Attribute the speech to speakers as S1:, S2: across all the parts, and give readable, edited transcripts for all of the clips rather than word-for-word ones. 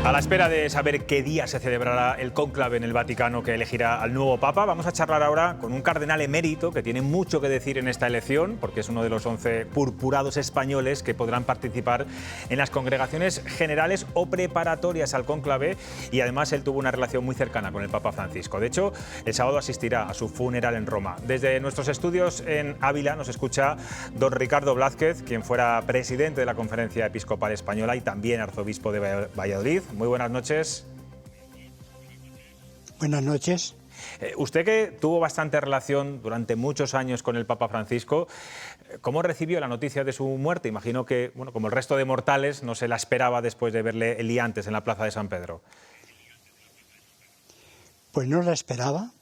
S1: A la espera de saber qué día se celebrará el cónclave en el Vaticano que elegirá al nuevo Papa, vamos a charlar ahora con un cardenal emérito que tiene mucho que decir en esta elección, porque es uno de los 11 purpurados españoles que podrán participar en las congregaciones generales o preparatorias al cónclave, y además él tuvo una relación muy cercana con el Papa Francisco. De hecho, el sábado asistirá a su funeral en Roma. Desde nuestros estudios en Ávila nos escucha don Ricardo Blázquez, quien fuera presidente de la Conferencia Episcopal Española y también arzobispo de Valladolid. Muy buenas noches.
S2: Buenas noches.
S1: Usted, que tuvo bastante relación durante muchos años con el Papa Francisco, ¿cómo recibió la noticia de su muerte? Imagino que, bueno, como el resto de mortales, no se la esperaba después de verle el día antes en la Plaza de San Pedro.
S2: Pues no la esperaba.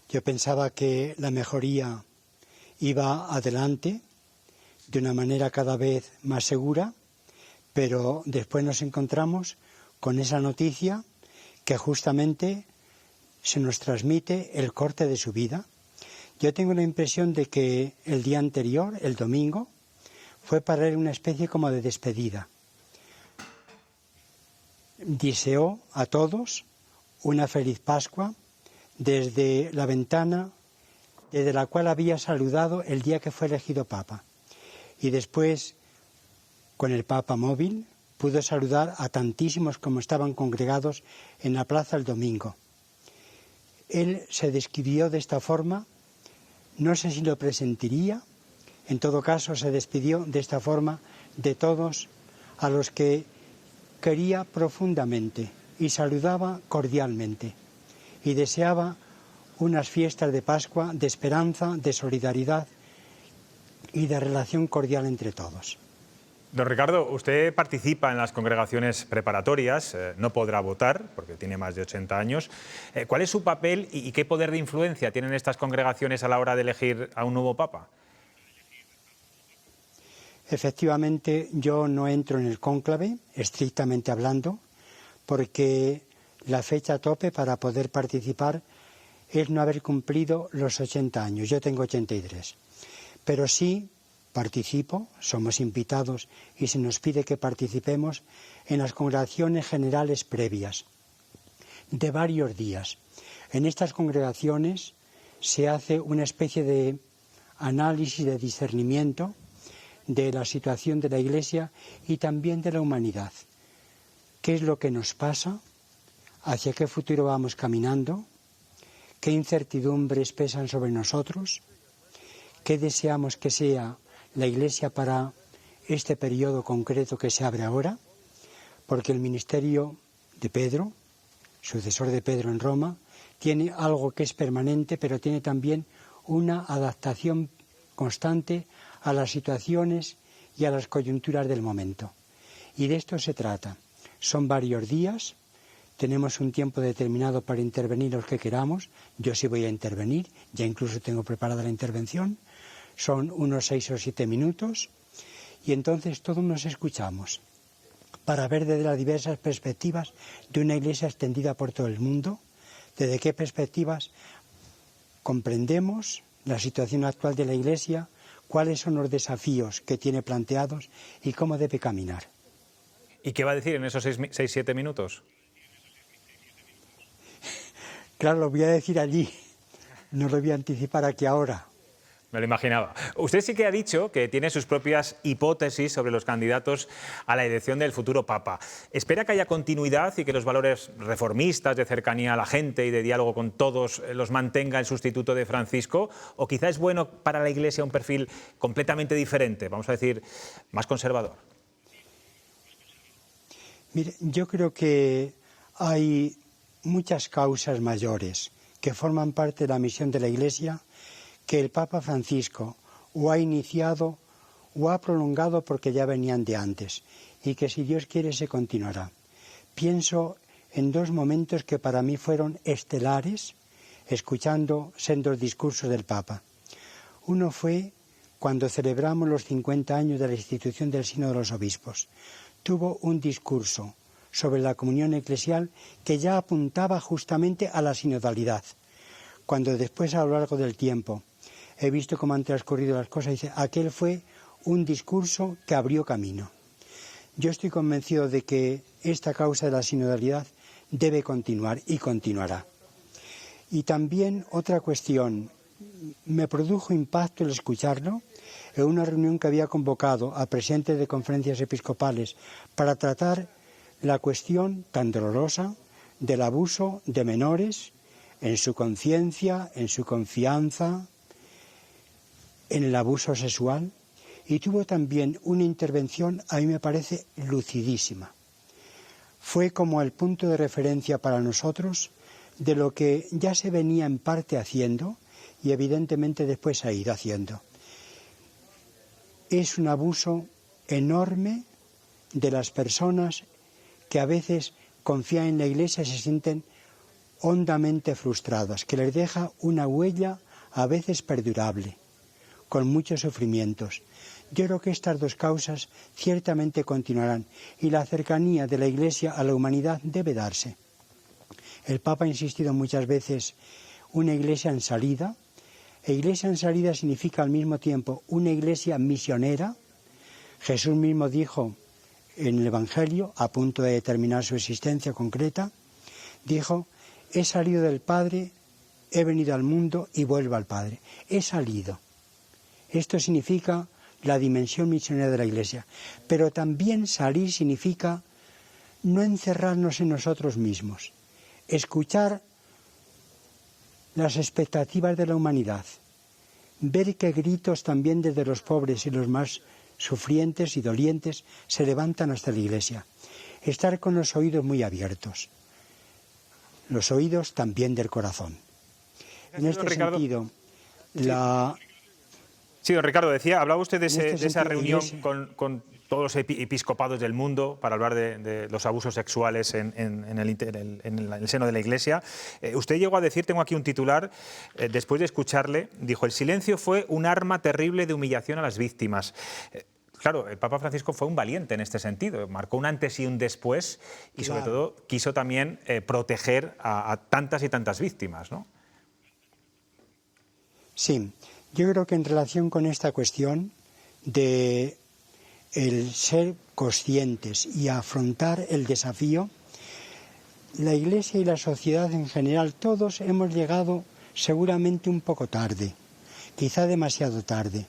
S2: Yo pensaba que la mejoría iba adelante de una manera cada vez más segura, pero después nos encontramos con esa noticia que justamente se nos transmite el corte de su vida. Yo tengo la impresión de que el día anterior, el domingo, fue para él una especie como de despedida. Deseó a todos una feliz Pascua desde la ventana desde la cual había saludado el día que fue elegido Papa. Y después, con el Papa móvil, pudo saludar a tantísimos como estaban congregados en la plaza el domingo. Él se describió de esta forma, no sé si lo presentiría, en todo caso se despidió de esta forma de todos a los que quería profundamente y saludaba cordialmente y deseaba unas fiestas de Pascua de esperanza, de solidaridad y de relación cordial entre todos.
S1: Don Ricardo, usted participa en las congregaciones preparatorias, no podrá votar porque tiene más de 80 años. ¿Cuál es su papel y qué poder de influencia tienen estas congregaciones a la hora de elegir a un nuevo Papa?
S2: Efectivamente, yo no entro en el cónclave, estrictamente hablando, porque la fecha tope para poder participar es no haber cumplido los 80 años. Yo tengo 83. Pero sí participo, somos invitados y se nos pide que participemos en las congregaciones generales previas de varios días. En estas congregaciones se hace una especie de análisis, de discernimiento de la situación de la Iglesia y también de la humanidad. ¿Qué es lo que nos pasa? ¿Hacia qué futuro vamos caminando? ¿Qué incertidumbres pesan sobre nosotros? ¿Qué deseamos que sea la Iglesia para este periodo concreto que se abre ahora? Porque el ministerio de Pedro, sucesor de Pedro en Roma, tiene algo que es permanente, pero tiene también una adaptación constante a las situaciones y a las coyunturas del momento. Y de esto se trata. Son varios días, tenemos un tiempo determinado para intervenir los que queramos. Yo sí voy a intervenir, ya incluso tengo preparada la intervención. Son unos 6 o 7 minutos y entonces todos nos escuchamos para ver desde las diversas perspectivas de una Iglesia extendida por todo el mundo, desde qué perspectivas comprendemos la situación actual de la Iglesia, cuáles son los desafíos que tiene planteados y cómo debe caminar.
S1: ¿Y qué va a decir en esos 6-7 minutos?
S2: Claro, lo voy a decir allí, no lo voy a anticipar aquí ahora.
S1: Me lo imaginaba. Usted sí que ha dicho que tiene sus propias hipótesis sobre los candidatos a la elección del futuro Papa. ¿Espera que haya continuidad y que los valores reformistas, de cercanía a la gente y de diálogo con todos, los mantenga el sustituto de Francisco? ¿O quizá es bueno para la Iglesia un perfil completamente diferente, vamos a decir, más conservador?
S2: Mire, yo creo que hay muchas causas mayores que forman parte de la misión de la Iglesia que el Papa Francisco o ha iniciado o ha prolongado porque ya venían de antes y que si Dios quiere se continuará. Pienso en dos momentos que para mí fueron estelares escuchando sendos discursos del Papa. Uno fue cuando celebramos los 50 años de la institución del Sínodo de los Obispos. Tuvo un discurso sobre la comunión eclesial que ya apuntaba justamente a la sinodalidad. Cuando después, a lo largo del tiempo, he visto cómo han transcurrido las cosas, dice, aquel fue un discurso que abrió camino. Yo estoy convencido de que esta causa de la sinodalidad debe continuar y continuará. Y también otra cuestión, me produjo impacto el escucharlo en una reunión que había convocado a presidentes de conferencias episcopales para tratar la cuestión tan dolorosa del abuso de menores en su conciencia, en su confianza, en el abuso sexual, y tuvo también una intervención, a mí me parece, lucidísima. Fue como el punto de referencia para nosotros de lo que ya se venía en parte haciendo y evidentemente después se ha ido haciendo. Es un abuso enorme de las personas que a veces confían en la Iglesia y se sienten hondamente frustradas, que les deja una huella a veces perdurable, con muchos sufrimientos. Yo creo que estas dos causas ciertamente continuarán y la cercanía de la Iglesia a la humanidad debe darse. El Papa ha insistido muchas veces, una Iglesia en salida. E Iglesia en salida significa al mismo tiempo una Iglesia misionera. Jesús mismo dijo en el Evangelio, a punto de terminar su existencia concreta, dijo, he salido del Padre, he venido al mundo y vuelvo al Padre. He salido. Esto significa la dimensión misionera de la Iglesia. Pero también salir significa no encerrarnos en nosotros mismos, escuchar las expectativas de la humanidad, ver qué gritos también desde los pobres y los más sufrientes y dolientes se levantan hasta la Iglesia. Estar con los oídos muy abiertos, los oídos también del corazón. En este sentido,
S1: Sí, don Ricardo, decía, hablaba usted de esa reunión
S2: Iglesia,
S1: con todos los episcopados del mundo para hablar de los abusos sexuales en el seno de la Iglesia. Usted llegó a decir, tengo aquí un titular, después de escucharle, dijo, el silencio fue un arma terrible de humillación a las víctimas. Claro, el Papa Francisco fue un valiente en este sentido, marcó un antes y un después y sobre todo quiso también proteger a tantas y tantas víctimas, ¿no?
S2: Sí, yo creo que en relación con esta cuestión de el ser conscientes y afrontar el desafío, la Iglesia y la sociedad en general, todos hemos llegado seguramente un poco tarde, quizá demasiado tarde,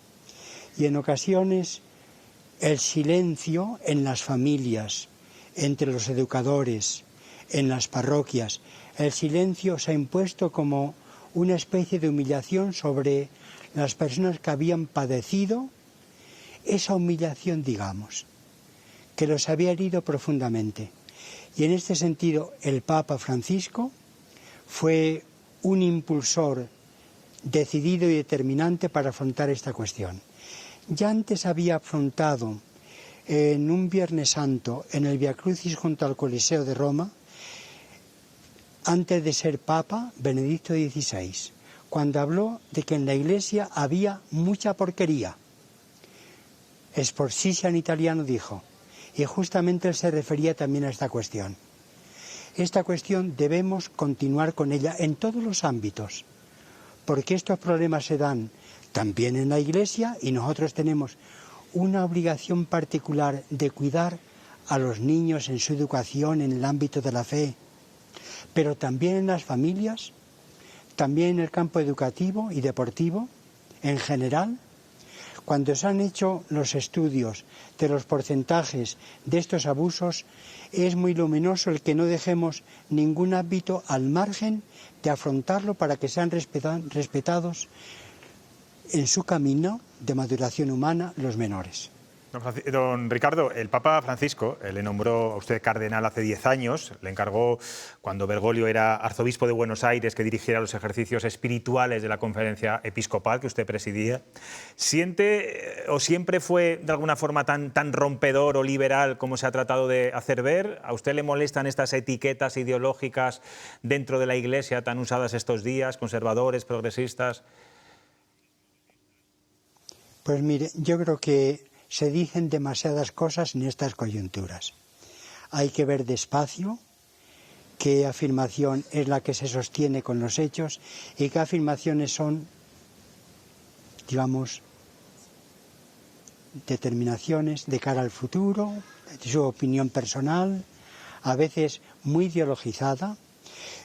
S2: y en ocasiones el silencio en las familias, entre los educadores, en las parroquias, el silencio se ha impuesto como una especie de humillación sobre las personas que habían padecido esa humillación, digamos, que los había herido profundamente. Y en este sentido, el Papa Francisco fue un impulsor decidido y determinante para afrontar esta cuestión. Ya antes había afrontado en un Viernes Santo, en el Via Crucis junto al Coliseo de Roma, antes de ser Papa, Benedicto XVI, cuando habló de que en la Iglesia había mucha porquería. Sporticia en italiano dijo, y justamente él se refería también a esta cuestión. Esta cuestión debemos continuar con ella en todos los ámbitos, porque estos problemas se dan también en la Iglesia y nosotros tenemos una obligación particular de cuidar a los niños en su educación en el ámbito de la fe, pero también en las familias, también en el campo educativo y deportivo, en general. Cuando se han hecho los estudios de los porcentajes de estos abusos, es muy luminoso el que no dejemos ningún ámbito al margen de afrontarlo para que sean respetados en su camino de maduración humana los menores.
S1: Don Ricardo, el Papa Francisco le nombró a usted cardenal hace 10 años, le encargó cuando Bergoglio era arzobispo de Buenos Aires que dirigiera los ejercicios espirituales de la conferencia episcopal que usted presidía. ¿Siente o siempre fue de alguna forma tan rompedor o liberal como se ha tratado de hacer ver? ¿A usted le molestan estas etiquetas ideológicas dentro de la Iglesia tan usadas estos días, conservadores, progresistas?
S2: Pues mire, yo creo que se dicen demasiadas cosas en estas coyunturas. Hay que ver despacio qué afirmación es la que se sostiene con los hechos y qué afirmaciones son, digamos, determinaciones de cara al futuro, su opinión personal, a veces muy ideologizada.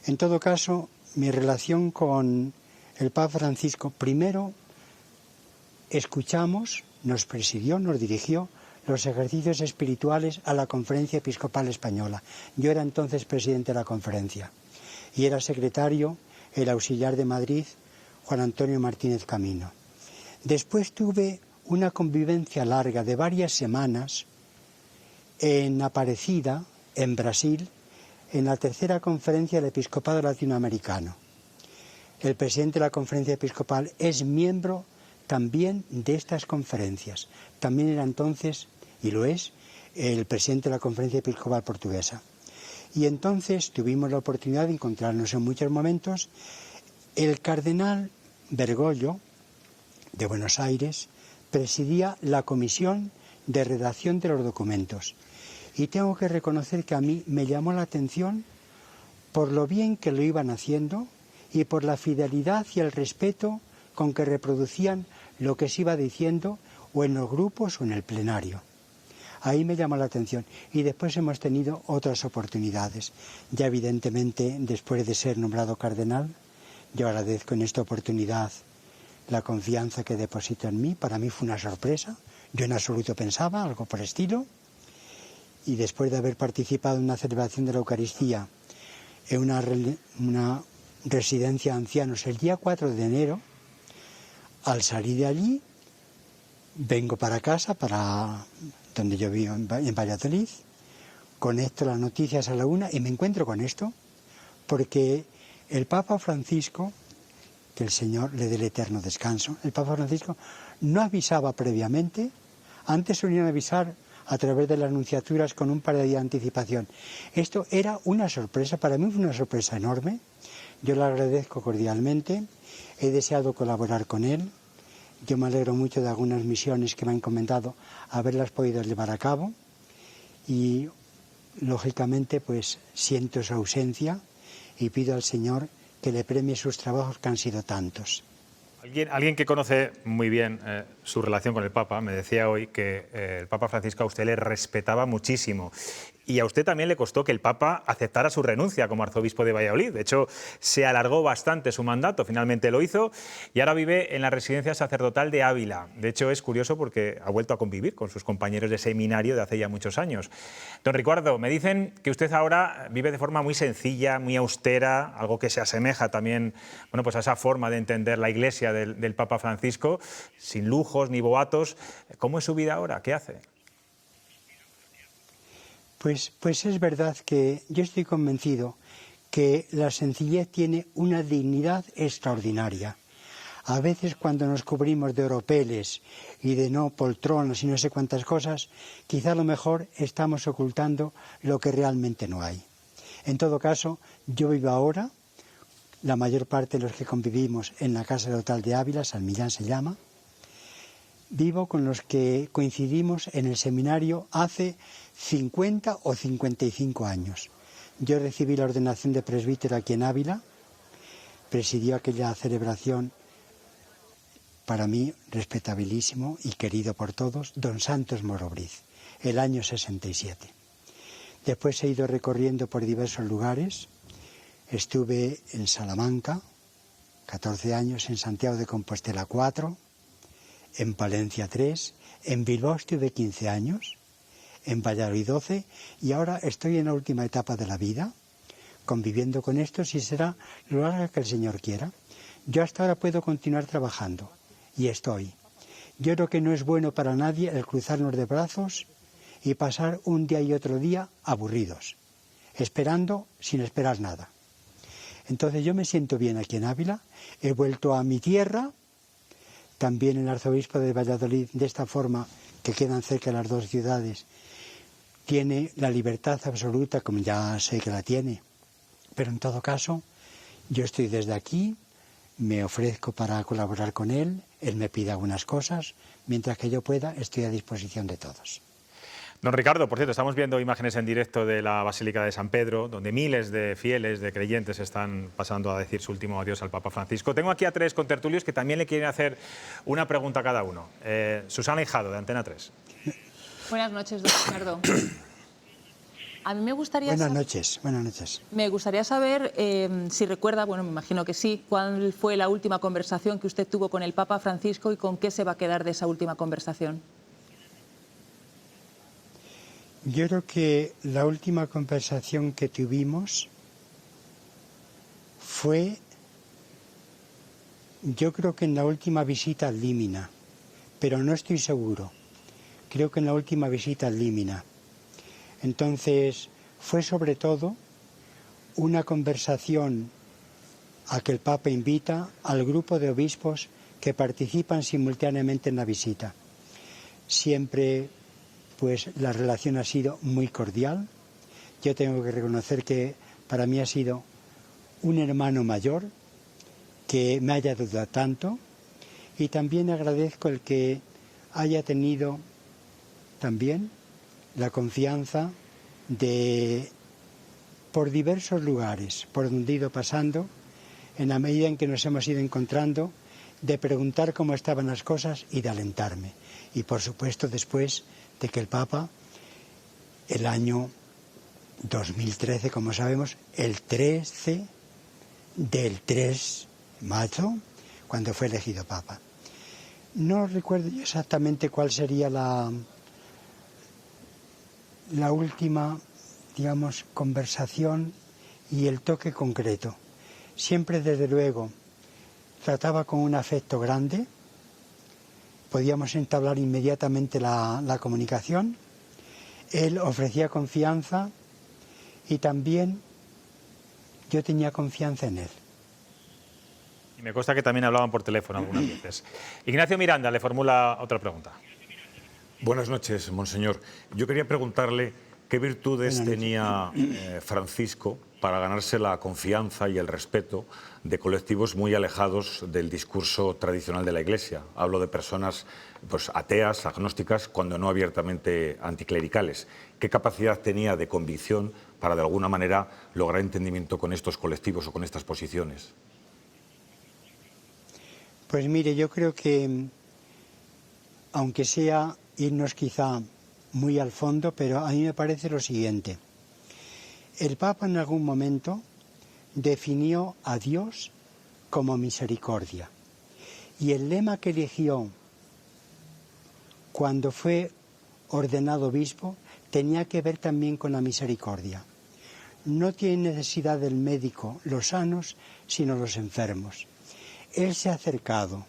S2: En todo caso, mi relación con el Papa Francisco, primero escuchamos, nos presidió, nos dirigió los ejercicios espirituales a la Conferencia Episcopal Española. Yo era entonces presidente de la conferencia y era secretario el auxiliar de Madrid, Juan Antonio Martínez Camino. Después tuve una convivencia larga de varias semanas en Aparecida, en Brasil, en la tercera conferencia del Episcopado Latinoamericano. El presidente de la Conferencia Episcopal es miembro también de estas conferencias. También era entonces, y lo es, el presidente de la Conferencia Episcopal Portuguesa. Y entonces tuvimos la oportunidad de encontrarnos en muchos momentos. El cardenal Bergoglio, de Buenos Aires, presidía la comisión de redacción de los documentos. Y tengo que reconocer que a mí me llamó la atención por lo bien que lo iban haciendo y por la fidelidad y el respeto con que reproducían lo que se iba diciendo o en los grupos o en el plenario. Ahí me llamó la atención y después hemos tenido otras oportunidades. Ya evidentemente, después de ser nombrado cardenal, yo agradezco en esta oportunidad la confianza que deposita en mí. Para mí fue una sorpresa, yo en absoluto pensaba algo por el estilo, y después de haber participado en una celebración de la Eucaristía en una residencia de ancianos el día 4 de enero, al salir de allí, vengo para casa, para donde yo vivo en Valladolid, conecto las noticias a la 1 y me encuentro con esto, porque el Papa Francisco, que el Señor le dé el eterno descanso, el Papa Francisco no avisaba previamente, antes solían avisar a través de las nunciaturas con un par de días de anticipación. Esto era una sorpresa, para mí fue una sorpresa enorme, yo le agradezco cordialmente, he deseado colaborar con él, yo me alegro mucho de algunas misiones que me ha encomendado haberlas podido llevar a cabo y lógicamente pues siento su ausencia y pido al Señor que le premie sus trabajos que han sido tantos.
S1: Alguien que conoce muy bien su relación con el Papa me decía hoy que el Papa Francisco a usted le respetaba muchísimo y a usted también le costó que el Papa aceptara su renuncia como arzobispo de Valladolid. De hecho, se alargó bastante su mandato, finalmente lo hizo y ahora vive en la residencia sacerdotal de Ávila. De hecho, es curioso porque ha vuelto a convivir con sus compañeros de seminario de hace ya muchos años. Don Ricardo, me dicen que usted ahora vive de forma muy sencilla, muy austera, algo que se asemeja también, bueno, pues a esa forma de entender la Iglesia del Papa Francisco, sin lujos ni boatos. ¿Cómo es su vida ahora? ¿Qué hace?
S2: Pues es verdad que yo estoy convencido que la sencillez tiene una dignidad extraordinaria. A veces cuando nos cubrimos de oropeles y de no poltronas y no sé cuántas cosas, quizá a lo mejor estamos ocultando lo que realmente no hay. En todo caso, yo vivo ahora, la mayor parte de los que convivimos en la Casa Sacerdotal de Ávila, San Millán se llama, vivo con los que coincidimos en el seminario hace 50 o 55 años. Yo recibí la ordenación de presbítero aquí en Ávila, presidió aquella celebración para mí respetabilísimo y querido por todos, don Santos Morobriz, el año 67. Después he ido recorriendo por diversos lugares, estuve en Salamanca, 14 años, en Santiago de Compostela 4, en Palencia 3, en Bilbao estuve 15 años, en Valladolid 12 y ahora estoy en la última etapa de la vida, conviviendo con estos y será lo larga que el Señor quiera. Yo hasta ahora puedo continuar trabajando y estoy. Yo creo que no es bueno para nadie el cruzarnos de brazos y pasar un día y otro día aburridos, esperando sin esperar nada. Entonces yo me siento bien aquí en Ávila, he vuelto a mi tierra, también el arzobispo de Valladolid, de esta forma que quedan cerca las dos ciudades, tiene la libertad absoluta, como ya sé que la tiene, pero en todo caso yo estoy desde aquí, me ofrezco para colaborar con él, él me pide algunas cosas, mientras que yo pueda estoy a disposición de todos.
S1: Don Ricardo, por cierto, estamos viendo imágenes en directo de la Basílica de San Pedro, donde miles de fieles, de creyentes, están pasando a decir su último adiós al Papa Francisco. Tengo aquí a 3 contertulios que también le quieren hacer una pregunta a cada uno. Susana Hijado, de Antena 3.
S3: Buenas noches, don Ricardo. A mí me gustaría
S2: Buenas noches.
S3: Me gustaría saber si recuerda, bueno, me imagino que sí, cuál fue la última conversación que usted tuvo con el Papa Francisco y con qué se va a quedar de esa última conversación.
S2: Yo creo que la última conversación que tuvimos fue, yo creo que en la última visita al Límina, pero no estoy seguro. Creo que en la última visita al Límina. Entonces, fue sobre todo una conversación a que el Papa invita al grupo de obispos que participan simultáneamente en la visita. Siempre, pues, la relación ha sido muy cordial. Yo tengo que reconocer que para mí ha sido un hermano mayor que me haya ayudado tanto, y también agradezco el que haya tenido también la confianza de, por diversos lugares por donde he ido pasando, en la medida en que nos hemos ido encontrando, de preguntar cómo estaban las cosas y de alentarme. Y por supuesto después de que el Papa, el año 2013, como sabemos, el 13 del 3 de marzo, cuando fue elegido Papa. No recuerdo exactamente cuál sería la última, digamos, conversación y el toque concreto. Siempre, desde luego, trataba con un afecto grande, podíamos entablar inmediatamente la comunicación, él ofrecía confianza y también yo tenía confianza en él.
S1: Y me consta que también hablaban por teléfono algunas veces. Ignacio Miranda le formula otra pregunta.
S4: Buenas noches, monseñor. Yo quería preguntarle qué virtudes tenía Francisco para ganarse la confianza y el respeto de colectivos muy alejados del discurso tradicional de la Iglesia. Hablo de personas, pues, ateas, agnósticas, cuando no abiertamente anticlericales. ¿Qué capacidad tenía de convicción para, de alguna manera, lograr entendimiento con estos colectivos o con estas posiciones?
S2: Pues mire, yo creo que, aunque sea irnos quizá muy al fondo, pero a mí me parece lo siguiente. El Papa en algún momento definió a Dios como misericordia. Y el lema que eligió cuando fue ordenado obispo tenía que ver también con la misericordia. No tiene necesidad del médico los sanos, sino los enfermos. Él se ha acercado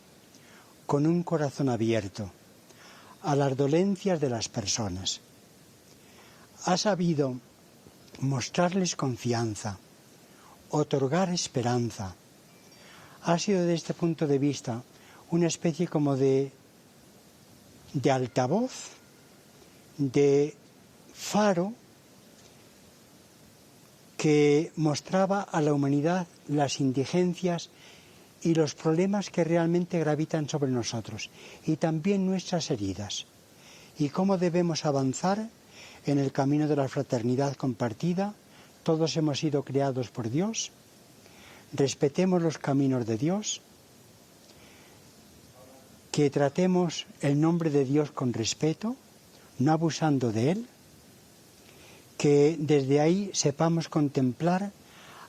S2: con un corazón abierto a las dolencias de las personas. Ha sabido mostrarles confianza, otorgar esperanza. Ha sido, desde este punto de vista, una especie como de altavoz, de faro que mostraba a la humanidad las indigencias y los problemas que realmente gravitan sobre nosotros, y también nuestras heridas, y cómo debemos avanzar en el camino de la fraternidad compartida. Todos hemos sido creados por Dios, respetemos los caminos de Dios, que tratemos el nombre de Dios con respeto, no abusando de él, que desde ahí sepamos contemplar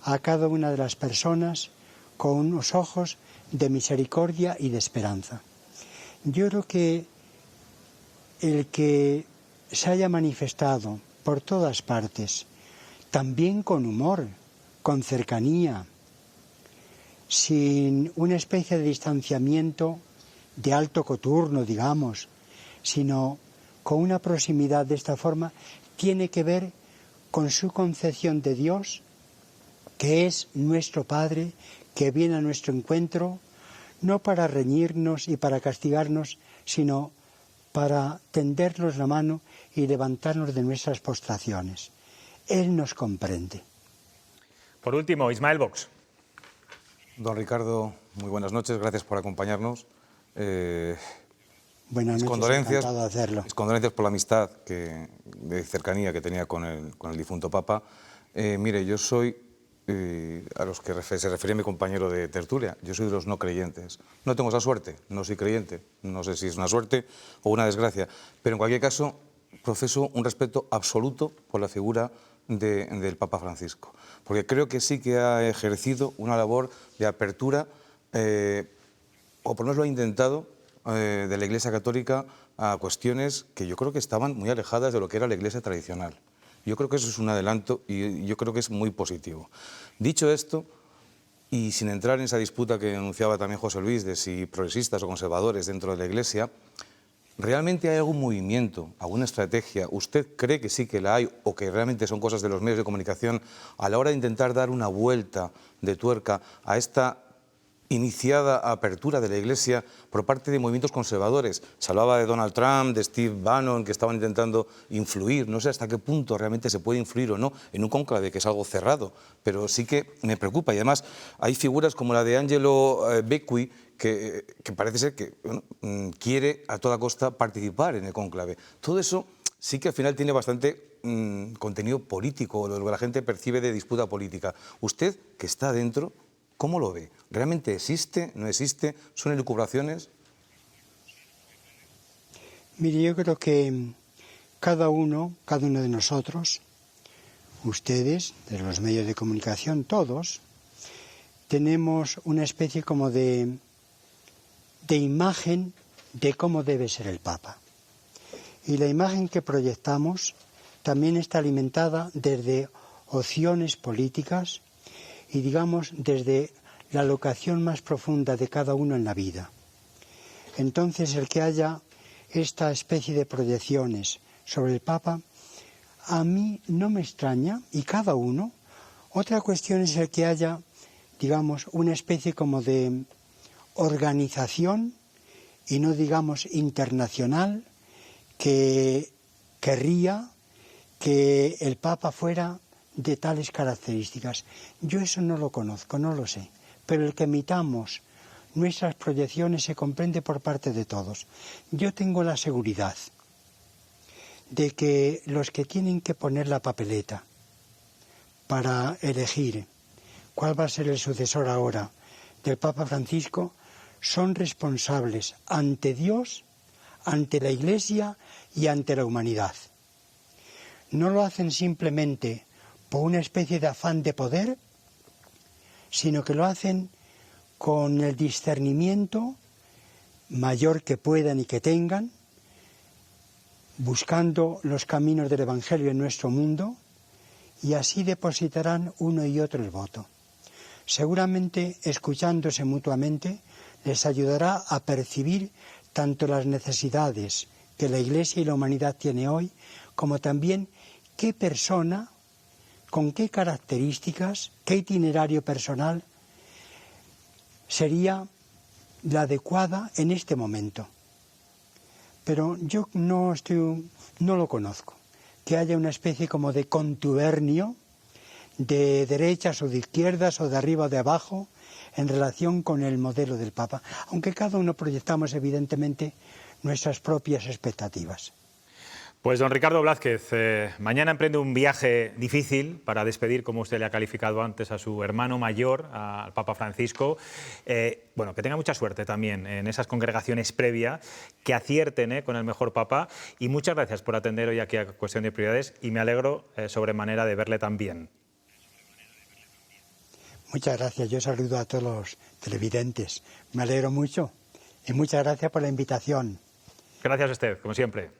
S2: a cada una de las personas con unos ojos de misericordia y de esperanza. Yo creo que el que se haya manifestado por todas partes, también con humor, con cercanía, sin una especie de distanciamiento de alto coturno, digamos, sino con una proximidad de esta forma, tiene que ver con su concepción de Dios, que es nuestro Padre, que viene a nuestro encuentro, no para reñirnos y para castigarnos, sino para tendernos la mano y levantarnos de nuestras postraciones. Él nos comprende.
S1: Por último, Ismael Vox.
S5: Don Ricardo, muy buenas noches, gracias por acompañarnos.
S2: Buenas noches, encantado de hacerlo.
S5: Mis condolencias por la amistad de cercanía que tenía con el difunto Papa. Mire, yo soy, a los que se refería mi compañero de tertulia, yo soy de los no creyentes. No tengo esa suerte, no soy creyente, no sé si es una suerte o una desgracia, pero en cualquier caso profeso un respeto absoluto por la figura del Papa Francisco, porque creo que sí que ha ejercido una labor de apertura, o por lo menos lo ha intentado, de la Iglesia Católica a cuestiones que yo creo que estaban muy alejadas de lo que era la Iglesia tradicional. Yo creo que eso es un adelanto y yo creo que es muy positivo. Dicho esto, y sin entrar en esa disputa que anunciaba también José Luis de si progresistas o conservadores dentro de la Iglesia, ¿realmente hay algún movimiento, alguna estrategia? ¿Usted cree que sí que la hay o que realmente son cosas de los medios de comunicación a la hora de intentar dar una vuelta de tuerca a esta iniciada apertura de la Iglesia por parte de movimientos conservadores? Se hablaba de Donald Trump, de Steve Bannon, que estaban intentando influir. No sé hasta qué punto realmente se puede influir o no en un cónclave, que es algo cerrado, pero sí que me preocupa. Y además hay figuras como la de Angelo Becqui, que parece ser que quiere a toda costa participar en el cónclave. Todo eso sí que al final tiene bastante contenido político, lo que la gente percibe de disputa política. Usted, que está dentro, ¿cómo lo ve? ¿Realmente existe? ¿No existe? ¿Son elucubraciones?
S2: Mire, yo creo que cada uno de nosotros, ustedes, de los medios de comunicación, todos, tenemos una especie como de imagen de cómo debe ser el Papa. Y la imagen que proyectamos también está alimentada desde opciones políticas y, digamos, desde la locación más profunda de cada uno en la vida. Entonces, el que haya esta especie de proyecciones sobre el Papa, a mí no me extraña, y cada uno. Otra cuestión es el que haya, digamos, una especie como de organización, y no digamos internacional, que querría que el Papa fuera de tales características. Yo eso no lo conozco, no lo sé, pero el que emitamos nuestras proyecciones se comprende por parte de todos. Yo tengo la seguridad de que los que tienen que poner la papeleta para elegir cuál va a ser el sucesor ahora del Papa Francisco son responsables ante Dios, ante la Iglesia y ante la humanidad. No lo hacen simplemente por una especie de afán de poder, sino que lo hacen con el discernimiento mayor que puedan y que tengan, buscando los caminos del Evangelio en nuestro mundo, y así depositarán uno y otro el voto. Seguramente, escuchándose mutuamente, les ayudará a percibir tanto las necesidades que la Iglesia y la humanidad tiene hoy, como también qué persona, con qué características, qué itinerario personal sería la adecuada en este momento. Pero yo no lo conozco, que haya una especie como de contubernio de derechas o de izquierdas o de arriba o de abajo en relación con el modelo del Papa, aunque cada uno proyectamos evidentemente nuestras propias expectativas.
S1: Pues don Ricardo Blázquez, mañana emprende un viaje difícil para despedir, como usted le ha calificado antes, a su hermano mayor, al Papa Francisco. Bueno, que tenga mucha suerte también en esas congregaciones previas, que acierten con el mejor Papa, y muchas gracias por atender hoy aquí a Cuestión de Prioridades, y me alegro sobremanera de verle tan bien.
S2: Muchas gracias, yo saludo a todos los televidentes, me alegro mucho y muchas gracias por la invitación.
S1: Gracias a usted, como siempre.